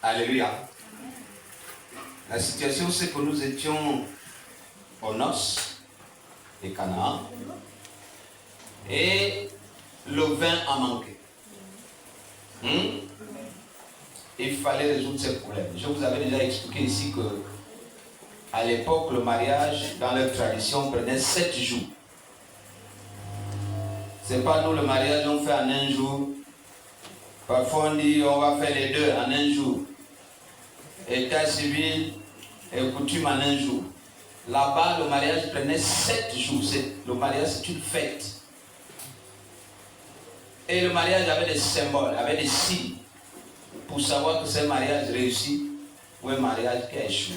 Alléluia. La situation, c'est que nous étions aux noces de Canaan et le vin a manqué. Il fallait résoudre ces problèmes. Je vous avais déjà expliqué ici que à l'époque, le mariage, dans leur tradition, prenait 7 jours. C'est pas nous, le mariage, on fait en un jour. Parfois, on dit on va faire les deux en un jour. État civil et coutume en un jour. Là-bas, le mariage prenait 7 jours. Le mariage, c'est une fête. Et le mariage avait des symboles, avait des signes pour savoir que c'est un mariage réussi ou un mariage qui a échoué.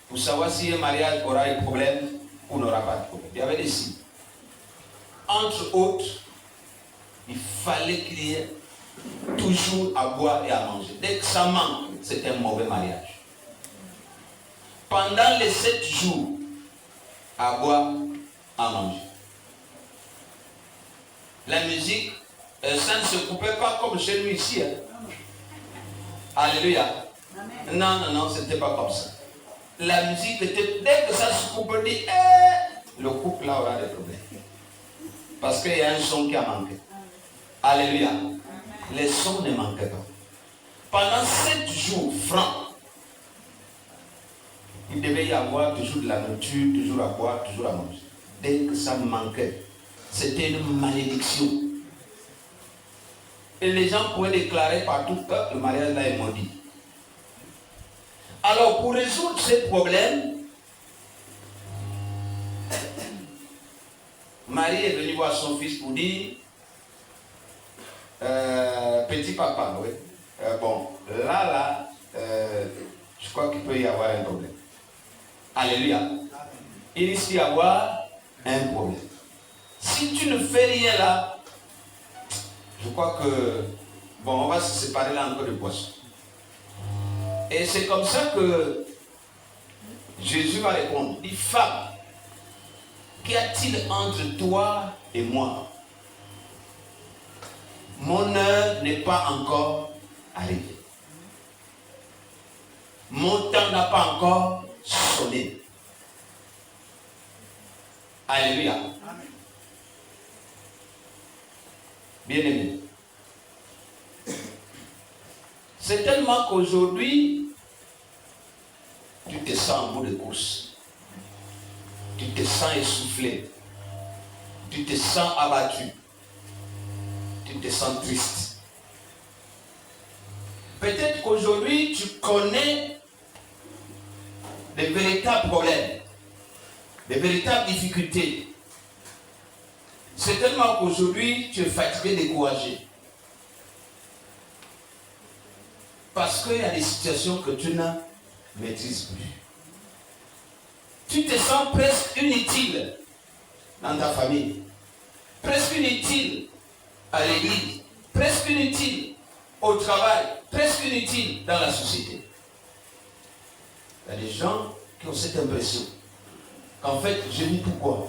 Pour savoir si un mariage aura des problèmes ou n'aura pas de problème. Il y avait des signes. Entre autres, il fallait qu'il y ait toujours à boire et à manger. Dès que ça manque, c'est un mauvais mariage. Pendant les 7 jours, à boire, à manger. La musique, ça ne se coupait pas comme chez nous ici. Hein. Alléluia. Amen. Non, c'était pas comme ça. La musique était, dès que ça se coupe, on dit, le couple là aura des problèmes. Parce qu'il y a un son qui a manqué. Alléluia. Les sons ne manquaient pas. Pendant 7 jours francs, il devait y avoir toujours de la nourriture, toujours à boire, toujours à manger. Dès que ça manquait, c'était une malédiction. Et les gens pouvaient déclarer partout que le mariage là est maudit. Alors, pour résoudre ces problèmes, Marie est venue voir son fils pour dire petit papa, oui. Je crois qu'il peut y avoir un problème. Alléluia. Il risque d'y avoir un problème. Si tu ne fais rien là, je crois que, on va se séparer là encore de poisson. Et c'est comme ça que Jésus va répondre. Il dit, femme, qu'y a-t-il entre toi et moi? Mon heure n'est pas encore arrivée. Mon temps n'a pas encore sonné. Alléluia. Bien-aimé. C'est tellement qu'aujourd'hui, tu te sens en bout de course. Tu te sens essoufflé. Tu te sens abattu. Tu te sens triste. Peut-être qu'aujourd'hui, tu connais des véritables problèmes, des véritables difficultés. C'est tellement qu'aujourd'hui, tu es fatigué, découragé. Parce qu'il y a des situations que tu ne maîtrises plus. Tu te sens presque inutile dans ta famille, presque inutile à l'église, presque inutile au travail, presque inutile dans la société. Il y a des gens qui ont cette impression qu'en fait, je vis pourquoi?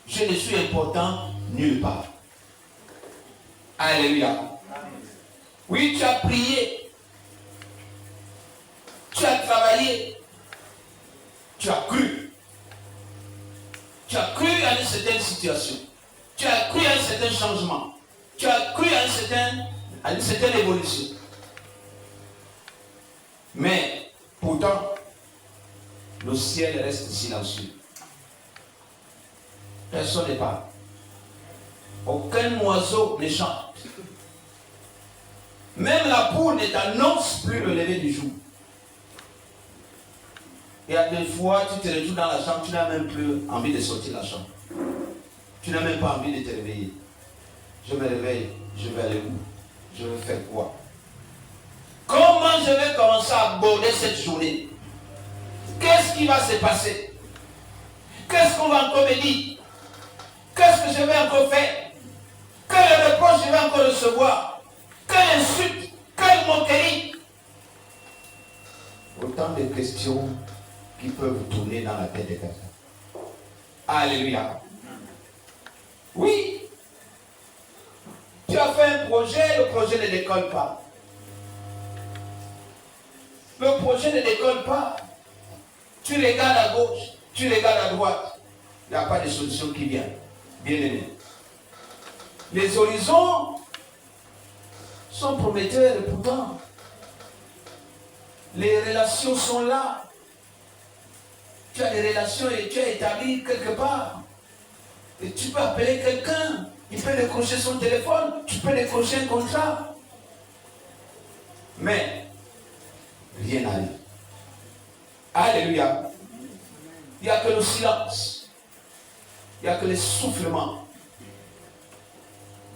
Je ne suis important nulle part. Alléluia. Oui, tu as prié, tu as travaillé, tu as cru. Tu as cru à une certaine situation. Tu as cru à un certain changement. Tu as cru à une certaine évolution. Mais pourtant, le ciel reste silencieux. Personne ne parle. Aucun oiseau ne chante. Même la poule ne t'annonce plus le lever du jour. Et à des fois, tu te retrouves dans la chambre, tu n'as même plus envie de sortir de la chambre. Tu n'as même pas envie de te réveiller. Je me réveille, je vais aller où? Je vais faire quoi? Comment je vais commencer à aborder cette journée? Qu'est-ce qui va se passer? Qu'est-ce qu'on va encore me dire? Qu'est-ce que je vais encore faire? Quel reproche je vais encore recevoir? Quelle insulte? Quelle moquerie? Autant de questions qui peuvent tourner dans la tête de quelqu'un. Alléluia. Oui. Tu as fait un projet, le projet ne décolle pas. Le projet ne décolle pas. Tu regardes à gauche, tu regardes à droite. Il n'y a pas de solution qui vient. Bien aimé. Les horizons sont prometteurs et pourtant, les relations sont là. Tu as des relations et tu as établi quelque part. Et tu peux appeler quelqu'un. Il peut décrocher son téléphone. Tu peux décrocher un contrat. Mais, rien n'arrive. Alléluia. Il n'y a que le silence. Il n'y a que l'essoufflement.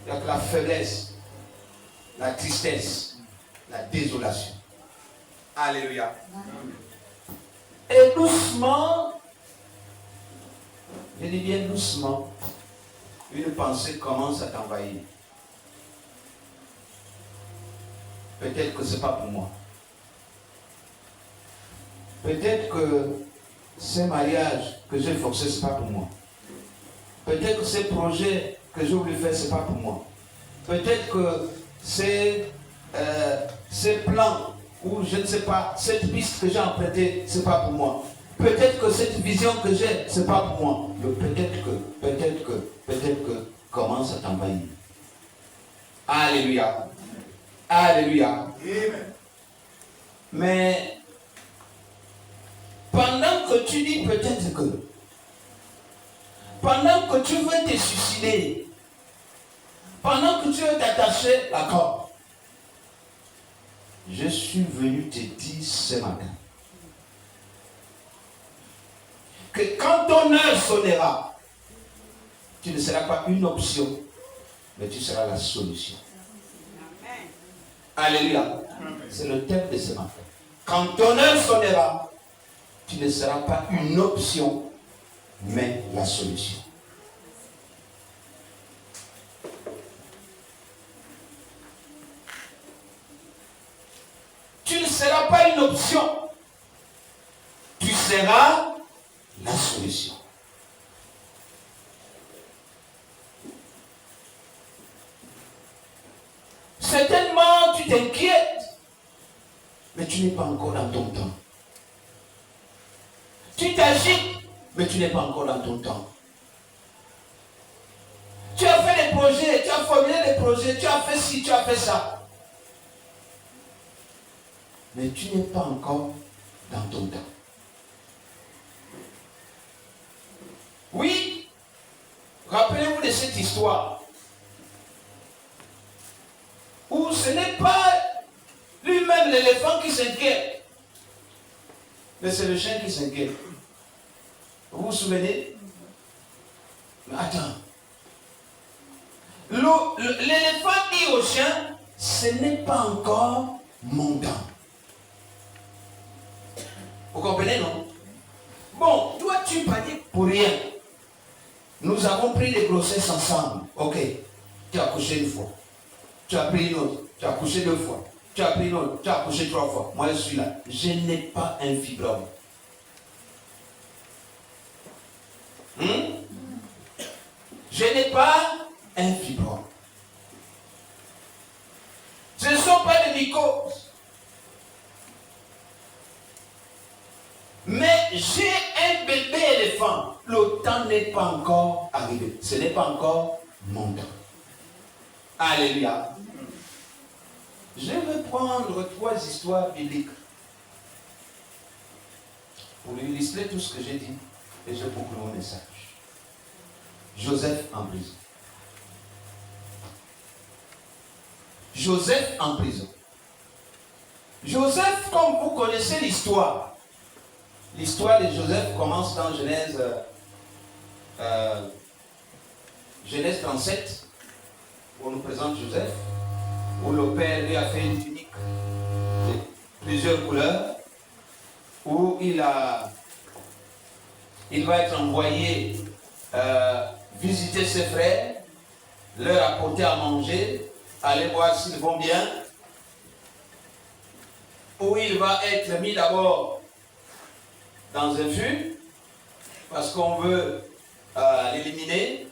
Il n'y a que la faiblesse, la tristesse, la désolation. Alléluia. Et doucement, je dis bien doucement, une pensée commence à t'envahir. Peut-être que ce n'est pas pour moi. Peut-être que ce mariage que j'ai forcé, ce n'est pas pour moi. Peut-être que ces projets que j'ai voulu faire, ce n'est pas pour moi. Peut-être que ces plans, ou je ne sais pas, cette piste que j'ai empruntée, ce n'est pas pour moi. Peut-être que cette vision que j'ai, ce n'est pas pour moi. Peut-être que, commence à t'envahir. Alléluia. Alléluia. Amen. Mais, pendant que tu dis peut-être que, pendant que tu veux te suicider, pendant que tu veux t'attacher la corde, je suis venu te dire ce matin que quand ton heure sonnera, tu ne seras pas une option, mais tu seras la solution. Amen. Alléluia. C'est le thème de ce matin. Quand ton heure sonnera, tu ne seras pas une option, mais la solution. Tu ne seras pas une option. Tu seras la solution. Certainement, tu t'inquiètes, mais tu n'es pas encore dans ton temps. Tu t'agites, mais tu n'es pas encore dans ton temps. Tu as fait des projets, tu as formulé des projets, tu as fait ci, tu as fait ça. Mais tu n'es pas encore dans ton temps. Oui, rappelez-vous de cette histoire où ce n'est pas lui-même l'éléphant qui s'inquiète, mais c'est le chien qui s'inquiète. Vous vous souvenez? Mais attends. L'éléphant dit au chien, ce n'est pas encore mon temps. Vous comprenez, non? Bon, toi tu paniques pour rien. Nous avons pris les grossesses ensemble. Ok. Tu as accouché une fois. Tu as pris une autre. Tu as accouché 2 fois. Tu as pris une autre. Tu as accouché 3 fois. Moi je suis là. Je n'ai pas un fibrome. Je n'ai pas un fibrome. Ce ne sont pas des mycoses. Mais j'ai un bébé éléphant. Le temps n'est pas encore arrivé. Ce n'est pas encore mon temps. Alléluia. Je vais prendre 3 histoires bibliques pour illustrer tout ce que j'ai dit et je boucle mon message. Joseph en prison. Joseph en prison. Joseph, comme vous connaissez l'histoire de Joseph commence dans Genèse 37, où on nous présente Joseph, où le père lui a fait une tunique de plusieurs couleurs, où il va être envoyé visiter ses frères, leur apporter à manger, aller voir s'ils vont bien, où il va être mis d'abord dans un fût, parce qu'on veut l'éliminer,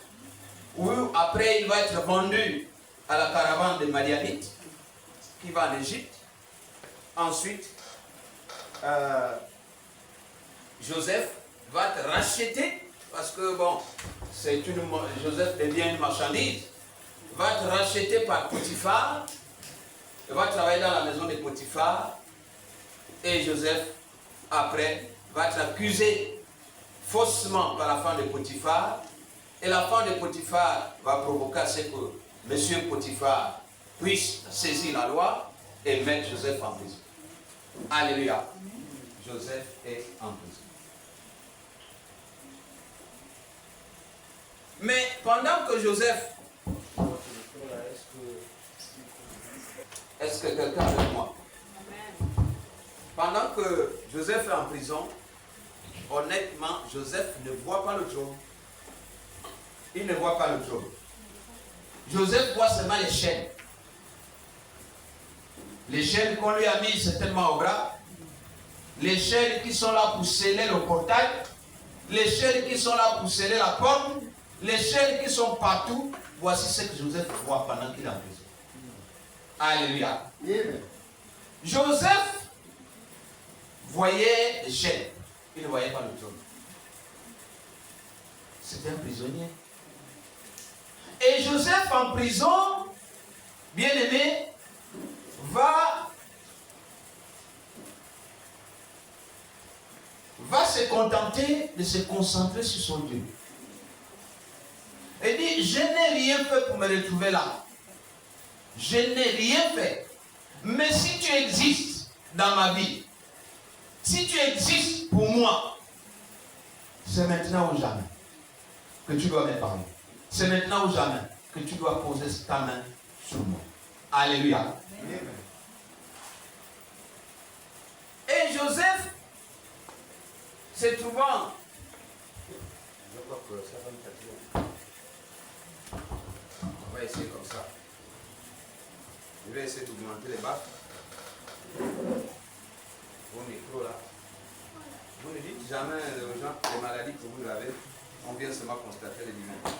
où après il va être vendu à la caravane des Madianites, qui va en Égypte. Ensuite, Joseph va te racheter, parce que bon, Joseph devient une marchandise, va te racheter par Potiphar, il va travailler dans la maison de Potiphar, et Joseph, après, va t'accuser faussement par la femme de Potiphar, et la femme de Potiphar va provoquer ce que monsieur Potiphar puisse saisir la loi et mettre Joseph en prison. Alléluia. Joseph est en prison. Mais pendant que Joseph... Est-ce que quelqu'un est avec moi? Pendant que Joseph est en prison, honnêtement, Joseph ne voit pas le trône. Il ne voit pas le trône. Joseph voit seulement les chaînes. Les chaînes qu'on lui a mises certainement au bras. Les chaînes qui sont là pour sceller le portail. Les chaînes qui sont là pour sceller la porte. Les chaînes qui sont partout. Voici ce que Joseph voit pendant qu'il est en prison. Alléluia. Joseph voyait les chaînes. Il ne voyait pas le trône. C'était un prisonnier. Et Joseph en prison, bien aimé, va se contenter de se concentrer sur son Dieu. Il dit, je n'ai rien fait pour me retrouver là. Je n'ai rien fait. Mais si tu existes dans ma vie, si tu existes pour moi, c'est maintenant ou jamais que tu dois me parler. C'est maintenant ou jamais que tu dois poser ta main sur moi. Alléluia. Et Joseph, se trouvant, je crois que ça va me fatiguer. On va essayer comme ça. Je vais essayer d'augmenter les baffes. Vos micros là. Vous ne dites jamais aux gens les maladies que vous avez. On vient seulement constater les divins.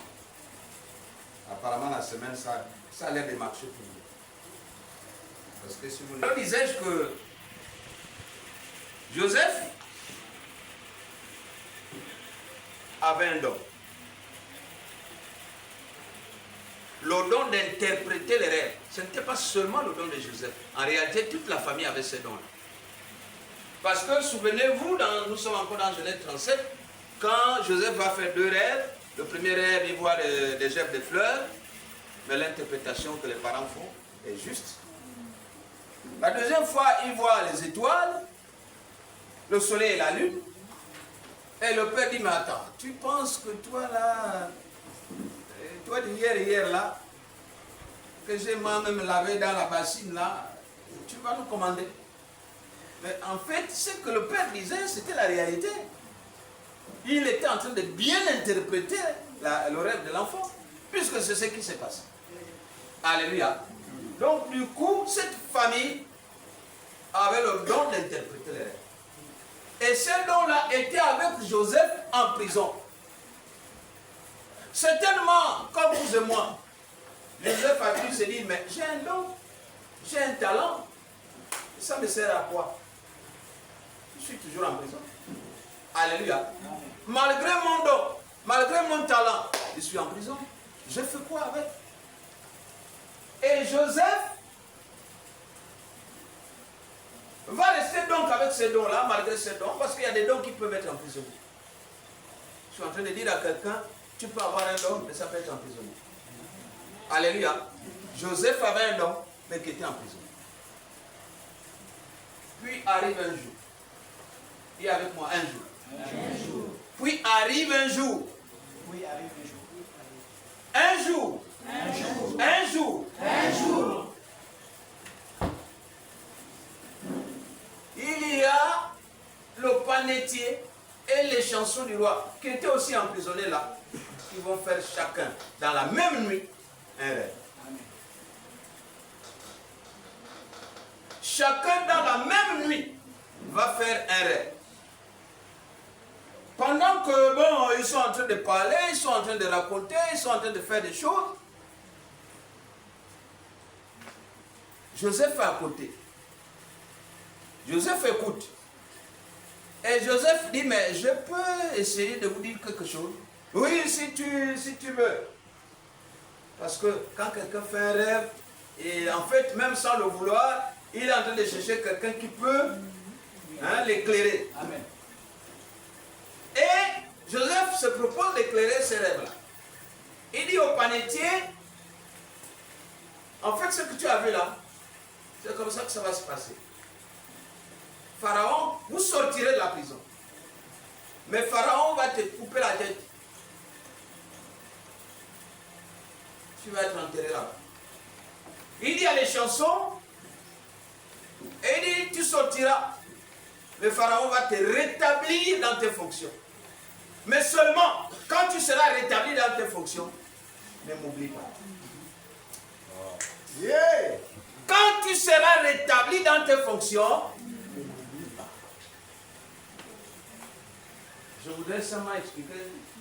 Apparemment, la semaine, ça a l'air de marcher pour vous. Parce que si vous... Alors, disais-je que Joseph avait un don. Le don d'interpréter les rêves. Ce n'était pas seulement le don de Joseph. En réalité, toute la famille avait ce don-là. Parce que, souvenez-vous, nous sommes encore dans Genèse 37, quand Joseph va faire 2 rêves, le premier rêve, il voit des gerbes de fleurs, mais l'interprétation que les parents font est juste. La deuxième fois, il voit les étoiles, le soleil et la lune, et le père dit, mais attends, tu penses que toi là, toi d'hier là, que j'ai moi-même lavé dans la bassine là, tu vas nous commander. Mais en fait, ce que le père disait, c'était la réalité. Il était en train de bien interpréter le rêve de l'enfant, puisque c'est ce qui s'est passé. Alléluia. Donc du coup, cette famille avait le don d'interpréter les rêves. Et ce don-là était avec Joseph en prison. Certainement, comme vous et moi, Joseph a pu se dire, mais j'ai un don, j'ai un talent, ça me sert à quoi? Je suis toujours en prison. Alléluia. Malgré mon don, malgré mon talent, je suis en prison. Je fais quoi avec? Et Joseph va rester donc avec ces dons-là, malgré ces dons, parce qu'il y a des dons qui peuvent être emprisonnés. Je suis en train de dire à quelqu'un, tu peux avoir un don, mais ça peut être emprisonné. Alléluia. Joseph avait un don, mais qui était en prison. Puis arrive un jour. Dis avec moi, un jour. Un jour. Puis arrive un jour. Puis arrive un jour. Un jour. Un jour. Un jour. Un jour. Il y a le panetier et les chansons du roi qui étaient aussi emprisonnés là, qui vont faire chacun dans la même nuit un rêve. Chacun dans la même nuit va faire un rêve. Pendant que, bon, ils sont en train de parler, ils sont en train de raconter, ils sont en train de faire des choses, Joseph est à côté. Joseph écoute. Et Joseph dit, mais je peux essayer de vous dire quelque chose. Oui, si tu veux. Parce que quand quelqu'un fait un rêve, et en fait, même sans le vouloir, il est en train de chercher quelqu'un qui peut l'éclairer. Amen. Et Joseph se propose d'éclairer ces rêves-là. Il dit au panetier, en fait, ce que tu as vu là, c'est comme ça que ça va se passer. Pharaon, vous sortirez de la prison. Mais Pharaon va te couper la tête. Tu vas être enterré là-bas. Il dit à les chansons, et il dit, tu sortiras. Le Pharaon va te rétablir dans tes fonctions. Mais seulement, quand tu seras rétabli dans tes fonctions, ne m'oublie pas. Yeah. Quand tu seras rétabli dans tes fonctions, ne m'oublie pas. Je voudrais seulement expliquer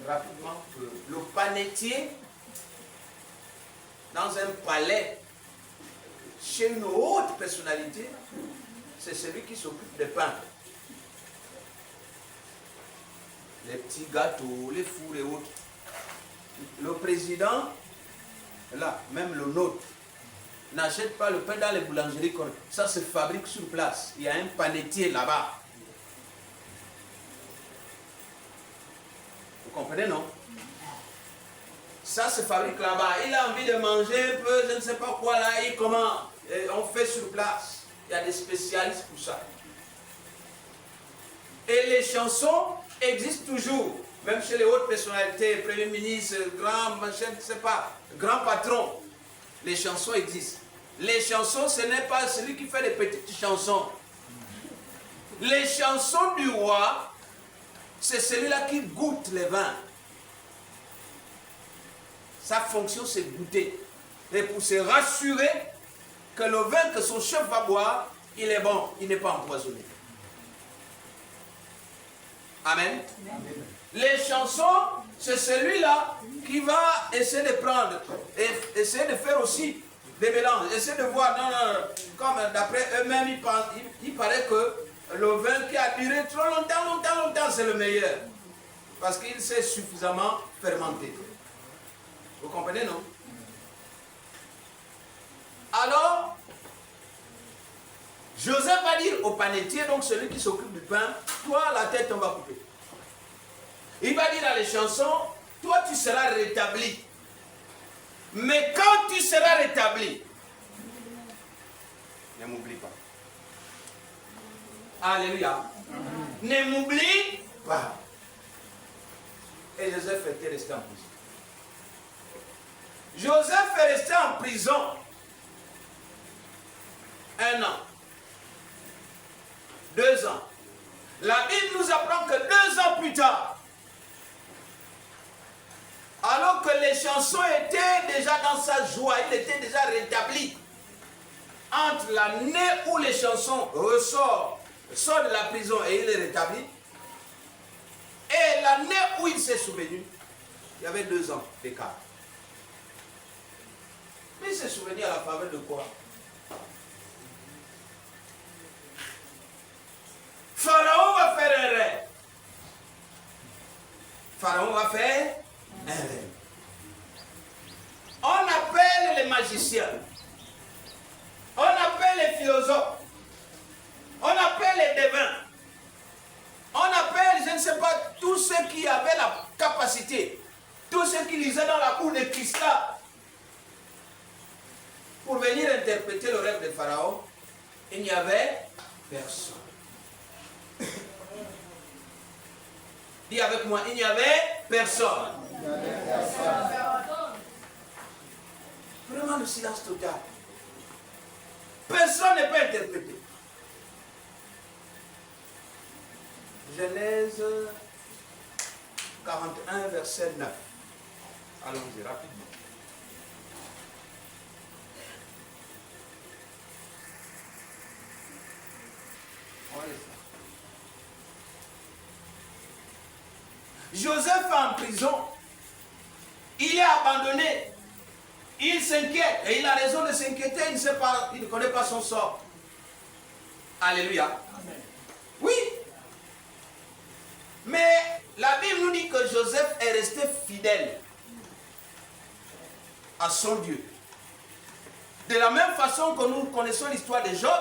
rapidement que le panetier, dans un palais, chez une haute personnalité, c'est celui qui s'occupe des pains. Les petits gâteaux, les fours et autres. Le président, là, même le nôtre, n'achète pas le pain dans les boulangeries. Ça se fabrique sur place. Il y a un panetier là-bas. Vous comprenez, non? Ça se fabrique là-bas. Il a envie de manger un peu, je ne sais pas quoi là, et comment on fait sur place. Il y a des spécialistes pour ça. Et les chansons existent toujours. Même chez les hautes personnalités, Premier ministre, grand machin, je ne sais pas, grand patron. Les chansons existent. Les chansons, ce n'est pas celui qui fait des petites chansons. Les chansons du roi, c'est celui-là qui goûte les vins. Sa fonction, c'est goûter. Et pour se rassurer que le vin que son chef va boire, il est bon, il n'est pas empoisonné. Amen. Amen. Les chansons, c'est celui-là qui va essayer de prendre et essayer de faire aussi des mélanges. Essayer de voir, comme d'après eux-mêmes, il paraît que le vin qui a duré trop longtemps, c'est le meilleur. Parce qu'il s'est suffisamment fermenté. Vous comprenez, non? Alors, Joseph va dire au panetier, donc celui qui s'occupe du pain, toi, la tête, on va couper. Il va dire dans les chansons, toi, tu seras rétabli. Mais quand tu seras rétabli, ne m'oublie pas. Alléluia. Ne m'oublie pas. Et Joseph était resté en prison. Joseph est resté en prison 1 an, 2 ans. La Bible nous apprend que 2 ans plus tard, alors que les chansons étaient déjà dans sa joie, il était déjà rétabli. Entre l'année où les chansons sort de la prison et il est rétabli, et l'année où il s'est souvenu, il y avait 2 ans d'écart. Mais il s'est souvenu à la faveur de quoi? Pharaon va faire un rêve. Pharaon va faire un rêve. On appelle les magiciens. On appelle les philosophes. On appelle les devins. On appelle, je ne sais pas, tous ceux qui avaient la capacité, tous ceux qui lisaient dans la cour de cristal, pour venir interpréter le rêve de Pharaon. Il n'y avait personne. Dis avec moi, il n'y avait personne. Vraiment le silence total. Personne ne peut interpréter. Genèse 41, verset 9. Allons-y rapidement. Joseph est en prison. Il est abandonné. Il s'inquiète. Et il a raison de s'inquiéter. Il ne sait pas, il ne connaît pas son sort. Alléluia. Amen. Oui. Mais la Bible nous dit que Joseph est resté fidèle à son Dieu. De la même façon que nous connaissons l'histoire de Job,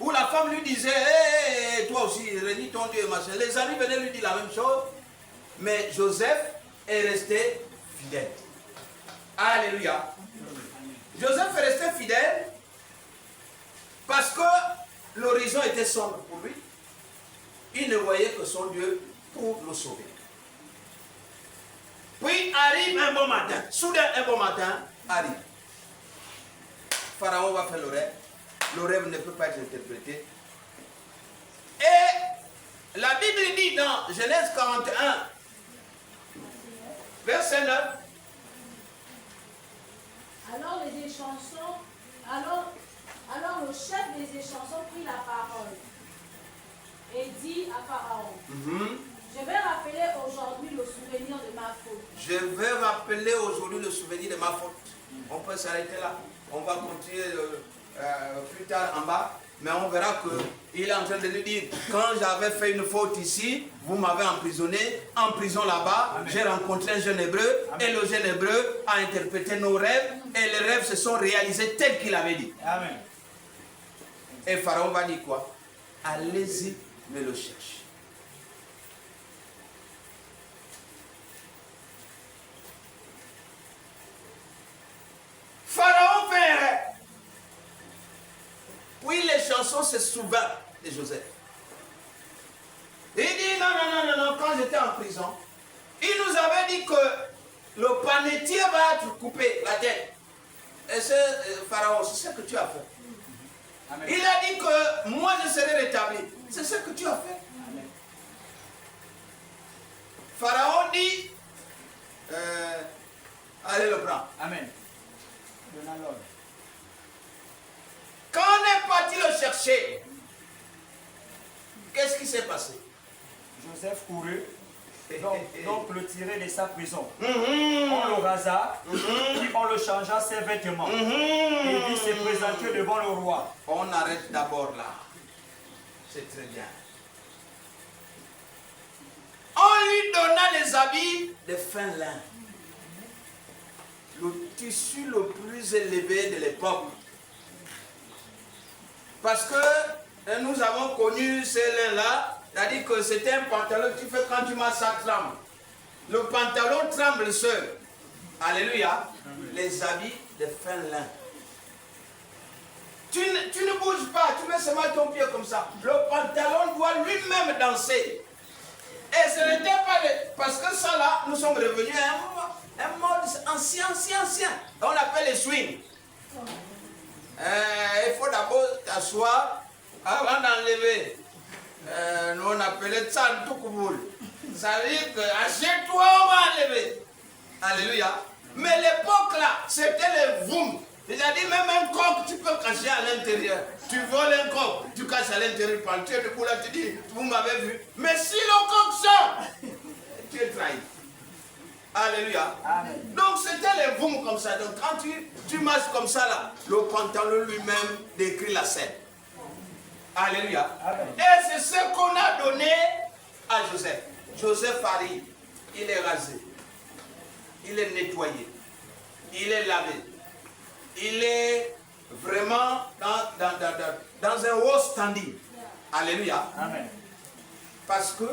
où la femme lui disait, hey, toi aussi, réunis ton Dieu, machin. Les amis venaient lui dire la même chose, mais Joseph est resté fidèle. Alléluia. Joseph est resté fidèle parce que l'horizon était sombre pour lui. Il ne voyait que son Dieu pour le sauver. Puis arrive un bon matin. Soudain, un bon matin arrive. Pharaon va faire le rêve. Le rêve ne peut pas être interprété. Et la Bible dit dans Genèse 41, verset 9. Alors les échansons, alors le chef des échansons prit la parole et dit à Pharaon, je vais rappeler aujourd'hui le souvenir de ma faute. Je vais rappeler aujourd'hui le souvenir de ma faute. On peut s'arrêter là. On va continuer plus tard en bas. Mais on verra qu'il est en train de lui dire, quand j'avais fait une faute ici, vous m'avez emprisonné, en prison là-bas, j'ai rencontré un jeune hébreu, et le jeune hébreu a interprété nos rêves, et les rêves se sont réalisés tels qu'il avait dit. Amen. Et Pharaon va dire quoi? Allez-y, me le chercher. Pharaon fait un rêve. Puis les chansons se souviennent de Joseph. Il dit non, quand j'étais en prison, il nous avait dit que le panetier va être coupé la tête. Et c'est Pharaon, c'est ce que tu as fait. Amen. Il a dit que moi je serai rétabli. C'est ce que tu as fait. Amen. Pharaon dit, allez le prendre. Amen. Donnons l'ordre. Quand on est parti le chercher, qu'est-ce qui s'est passé? Joseph courut, donc le tirer de sa prison. On le rasa, puis on le changea ses vêtements. Et il se présenter devant le roi. On arrête d'abord là. C'est très bien. On lui donna les habits de fin lin. Le tissu le plus élevé de l'époque. Parce que nous avons connu ces lins-là, c'est-à-dire que c'était un pantalon que tu fais quand tu marches, ça tremble. Le pantalon tremble seul. Alléluia. Les habits de fin lin. Tu ne bouges pas, tu mets seulement ton pied comme ça. Le pantalon doit lui-même danser. Et ce n'était pas parce que ça là, nous sommes revenus à un mode ancien. On appelle les swing. Il faut d'abord t'asseoir avant d'enlever. Nous on appelait ça un touκouboul. Ça veut dire que assieds-toi, on va enlever. Alléluia. Mais l'époque là, c'était les voum. C'est-à-dire même un coq, tu peux cacher à l'intérieur. Tu voles un coq, tu caches à l'intérieur. Tu es debout là, tu dis, vous m'avez vu. Mais si le coq sort, tu es trahi. Alléluia. Amen. Donc c'était les voum comme ça. Donc quand tu marches comme ça là, le pantalon lui-même décrit la scène. Alléluia. Amen. Et c'est ce qu'on a donné à Joseph. Joseph arrive, il est rasé, il est nettoyé, il est lavé. Il est vraiment dans un haut standing. Alléluia. Amen. Parce que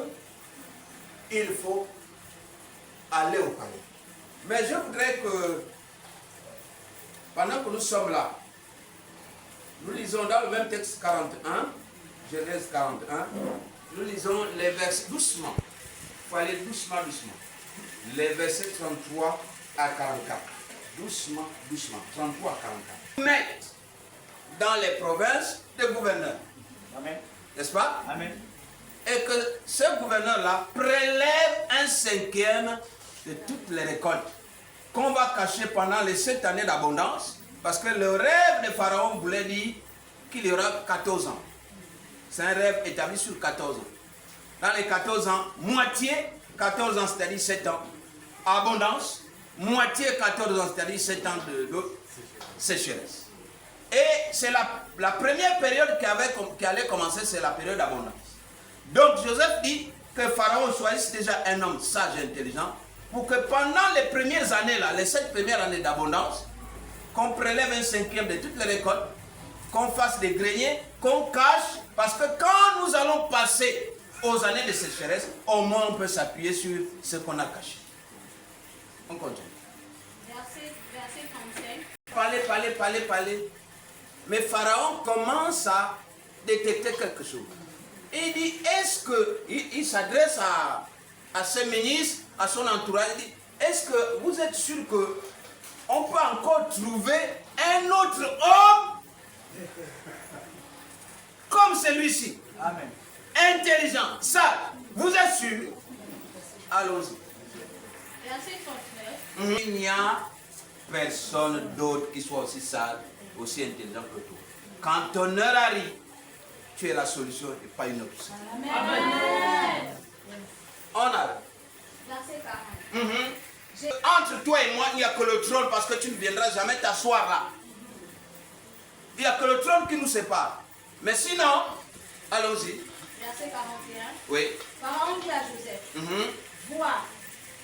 il faut aller au palais. Mais je voudrais que, pendant que nous sommes là, nous lisons dans le même texte 41, Genèse 41, nous lisons les versets doucement. Il faut aller doucement. Les versets 33 à 44. Doucement, 33 à 44. Mettent dans les provinces des gouverneurs. Amen. N'est-ce pas? Amen. Et que ce gouverneur-là prélève un cinquième de toutes les récoltes qu'on va cacher pendant les 7 années d'abondance, parce que le rêve de Pharaon voulait dire qu'il y aura 14 ans. C'est un rêve établi sur 14 ans. Dans les 14 ans, moitié, 14 ans, c'est-à-dire 7 ans, abondance, moitié 14 ans, c'est-à-dire 7 ans de sécheresse. Et c'est la première période qui allait commencer, c'est la période d'abondance. Donc Joseph dit, que Pharaon choisisse déjà un homme sage et intelligent pour que pendant les premières années, là, les 7 premières années d'abondance, qu'on prélève un 5e de toutes les récoltes, qu'on fasse des greniers, qu'on cache, parce que quand nous allons passer aux années de sécheresse, au moins on peut s'appuyer sur ce qu'on a caché. On continue. Verset 35. Parler. Mais Pharaon commence à détecter quelque chose. Il dit, est-ce que, il s'adresse à ses ministres, à son entourage, il dit, est-ce que vous êtes sûr qu'on peut encore trouver un autre homme comme celui-ci? Amen. Intelligent, sage. Vous êtes sûr? Allons-y. Verset 39. Il n'y a personne d'autre qui soit aussi sage, aussi intelligent que toi. Quand ton heure arrive, tu es la solution et pas une autre. Amen. On a. Verset 40. Entre toi et moi, il n'y a que le trône parce que tu ne viendras jamais t'asseoir là. Il n'y a que le trône qui nous sépare. Mais sinon, allons-y. Verset 41. Oui. Pharaon dit à Joseph, vois,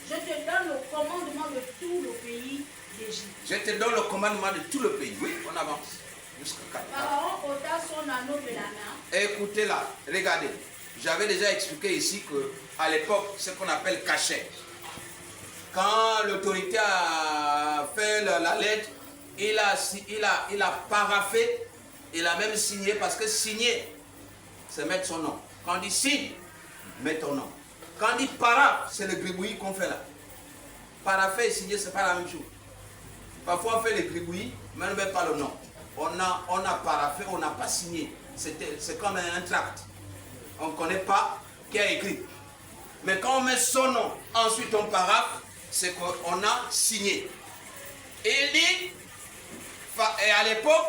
je te donne le commandement de tout le pays d'Égypte. Je te donne le commandement de tout le pays. Oui, on avance. Jusqu'à 4. Pharaon ôta son anneau de la main. Écoutez là, regardez. J'avais déjà expliqué ici qu'à l'époque, ce qu'on appelle cachet. Quand l'autorité a fait la lettre, il a paraphé, il a même signé, parce que signer, c'est mettre son nom. Quand on dit signe, mets ton nom. Quand on dit paraphe, c'est le gribouillis qu'on fait là. Parapher et signer, c'est pas la même chose. Parfois on fait le gribouillis, mais on ne met pas le nom. On a paraphé, on n'a pas signé. C'est comme un tract. On ne connaît pas qui a écrit. Mais quand on met son nom, ensuite on paraphe, c'est qu'on a signé. Et il dit, et à l'époque,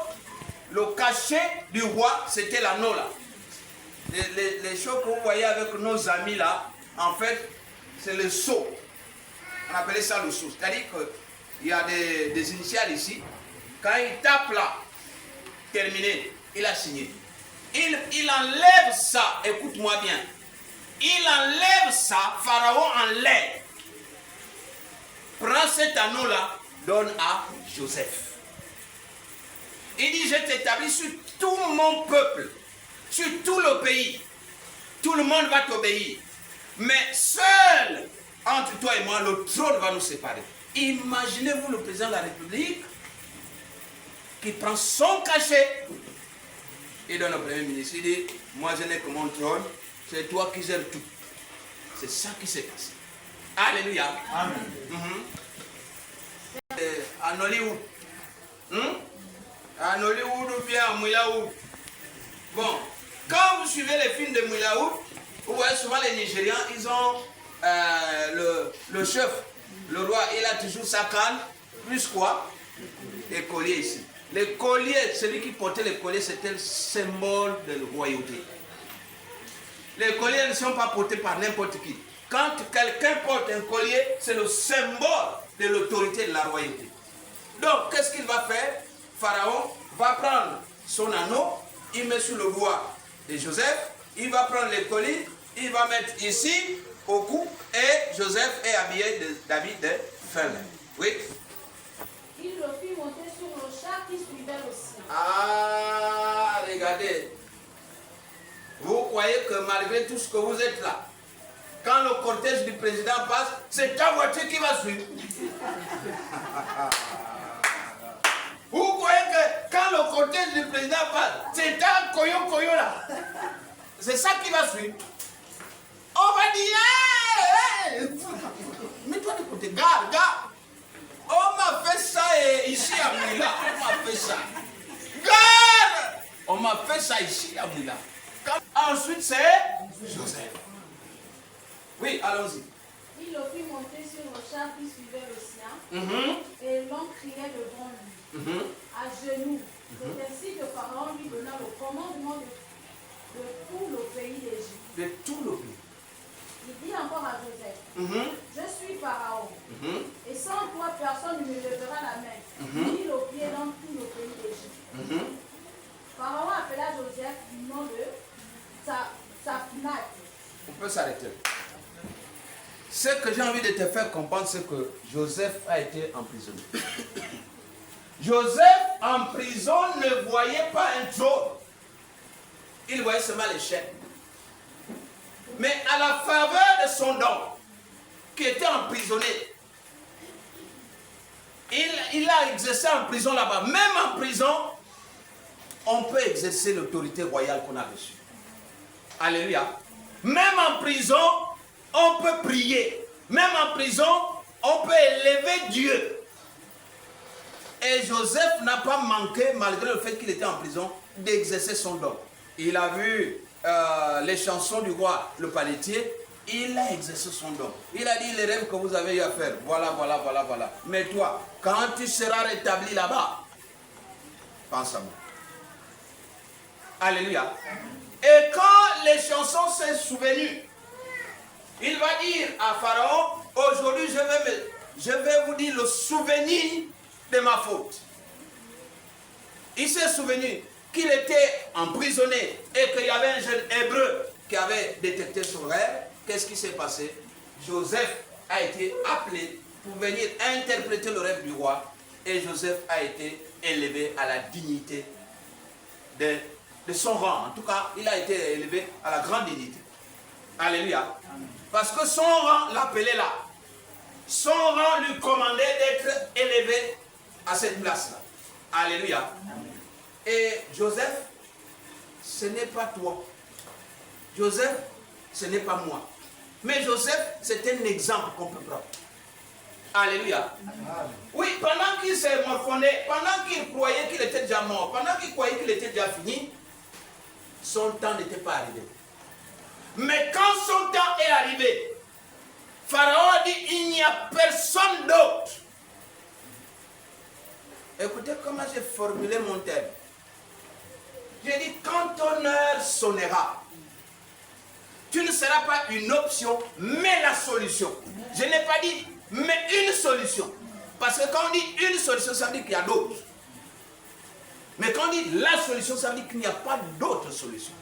le cachet du roi, c'était l'anneau là. Les choses que vous voyez avec nos amis là, en fait, c'est le sceau. On appelait ça le sceau. C'est-à-dire qu'il y a des initiales ici. Quand il tape là, terminé, il a signé. Il enlève ça, écoute-moi bien. Il enlève ça, Pharaon enlève. Prends cet anneau-là, donne à Joseph. Il dit, je t'établis sur tout mon peuple, sur tout le pays. Tout le monde va t'obéir. Mais seul, entre toi et moi, le trône va nous séparer. Imaginez-vous le président de la République qui prend son cachet et donne au premier ministre. Il dit, moi je n'ai que mon trône, c'est toi qui gères tout. C'est ça qui s'est passé. Alléluia. Amen. En Hollywood. En Hollywood ou bien en Mouyaoud. Bon, quand vous suivez les films de Mouyaoud, vous voyez souvent les Nigérians, ils ont le chef, le roi, il a toujours sa canne, plus quoi? Les colliers ici. Les colliers, celui qui portait les colliers, c'était le symbole de la royauté. Les colliers ne sont pas portés par n'importe qui. Quand quelqu'un porte un collier, c'est le symbole de l'autorité de la royauté. Donc, qu'est-ce qu'il va faire? Pharaon va prendre son anneau, il met sur le roi de Joseph, il va prendre les colliers, il va mettre ici, au cou, et Joseph est habillé d'habits de fin. Oui? Il le fit monter sur le char qui suivait le sien. Ah, regardez. Vous croyez que malgré tout ce que vous êtes là, quand le cortège du président passe, c'est ta voiture qui va suivre. Vous croyez que quand le cortège du président passe, c'est ta koyo là. C'est ça qui va suivre. On va dire, hey, mets-toi de côté, garde. On m'a fait ça ici à Moula. On m'a fait ça. Garde! On m'a fait ça ici à Moula. Ensuite, c'est Joseph. Oui, allons-y. Il le fit monter sur le char qui suivait le sien, et l'homme criait devant lui, à genoux. C'est ainsi que Pharaon lui donna le commandement de tout le pays d'Égypte. De tout le pays. Il dit encore à Joseph, je suis Pharaon, et sans toi personne ne me lèvera la main, ni le pied dans tout le pays d'Égypte. Pharaon appela Joseph du nom de Saphnath. On peut s'arrêter. Ce que j'ai envie de te faire comprendre, c'est que Joseph a été emprisonné. Joseph en prison ne voyait pas un trône. Il voyait seulement les chaînes. Mais à la faveur de son don, qui était emprisonné, il a exercé en prison là-bas. Même en prison, on peut exercer l'autorité royale qu'on a reçue. Alléluia. Même en prison, on peut prier. Même en prison, on peut élever Dieu. Et Joseph n'a pas manqué, malgré le fait qu'il était en prison, d'exercer son don. Il a vu les chansons du roi, le panetier. Il a exercé son don. Il a dit les rêves que vous avez eu à faire. Voilà, voilà, voilà, voilà. Mais toi, quand tu seras rétabli là-bas, pense à moi. Alléluia. Et quand les chansons s'est souvenu, il va dire à Pharaon, aujourd'hui je vais vous dire le souvenir de ma faute. Il s'est souvenu qu'il était emprisonné et qu'il y avait un jeune hébreu qui avait détecté son rêve. Qu'est-ce qui s'est passé? Joseph a été appelé pour venir interpréter le rêve du roi et Joseph a été élevé à la dignité de son rang. En tout cas, il a été élevé à la grande dignité. Alléluia. Parce que son rang l'appelait là. Son rang lui commandait d'être élevé à cette place-là. Alléluia. Et Joseph, ce n'est pas toi. Joseph, ce n'est pas moi. Mais Joseph, c'est un exemple qu'on peut prendre. Alléluia. Oui, pendant qu'il s'est morfonné, pendant qu'il croyait qu'il était déjà mort, pendant qu'il croyait qu'il était déjà fini, son temps n'était pas arrivé. Mais quand son temps est arrivé, Pharaon a dit, il n'y a personne d'autre. Écoutez comment j'ai formulé mon thème. J'ai dit, quand ton heure sonnera, tu ne seras pas une option, mais la solution. Je n'ai pas dit, mais une solution. Parce que quand on dit une solution, ça veut dire qu'il y a d'autres. Mais quand on dit la solution, ça veut dire qu'il n'y a pas d'autre solution.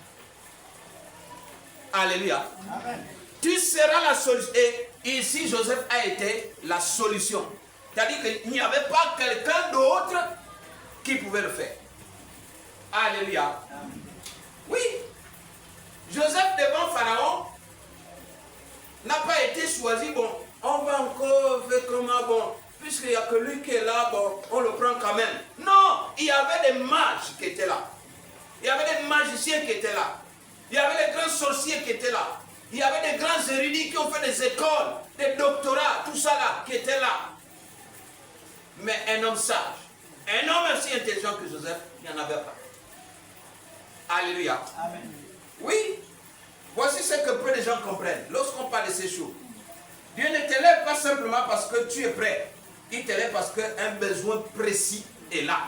Alléluia. Amen. Tu seras la solution. Et ici, Joseph a été la solution. C'est-à-dire qu'il n'y avait pas quelqu'un d'autre qui pouvait le faire. Alléluia. Amen. Oui. Joseph devant Pharaon n'a pas été choisi. Bon, on va encore faire comment, bon, puisqu'il n'y a que lui qui est là, bon, on le prend quand même. Non, il y avait des mages qui étaient là. Il y avait des magiciens qui étaient là. Il y avait des grands sorciers qui étaient là. Il y avait des grands érudits qui ont fait des écoles, des doctorats, tout ça là, qui étaient là. Mais un homme sage, un homme aussi intelligent que Joseph, il n'y en avait pas. Alléluia. Amen. Oui, voici ce que peu de gens comprennent lorsqu'on parle de ces choses. Dieu ne t'élève pas simplement parce que tu es prêt. Il t'élève parce qu'un besoin précis est là.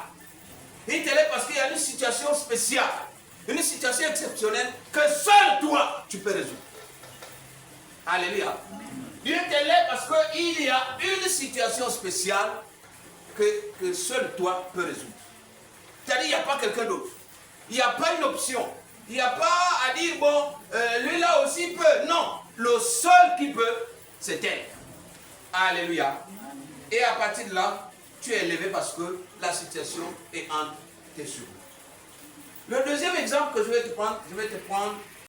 Il t'élève parce qu'il y a une situation spéciale, une situation exceptionnelle que seul toi, tu peux résoudre. Alléluia. Dieu t'élève parce qu'il y a une situation spéciale que seul toi peux résoudre. C'est-à-dire qu'il n'y a pas quelqu'un d'autre. Il n'y a pas une option. Il n'y a pas à dire, bon, lui là aussi peut. Non, le seul qui peut, c'est elle. Alléluia. Et à partir de là, tu es élevé parce que la situation est entre tes cheveux. Le deuxième exemple que je vais te prendre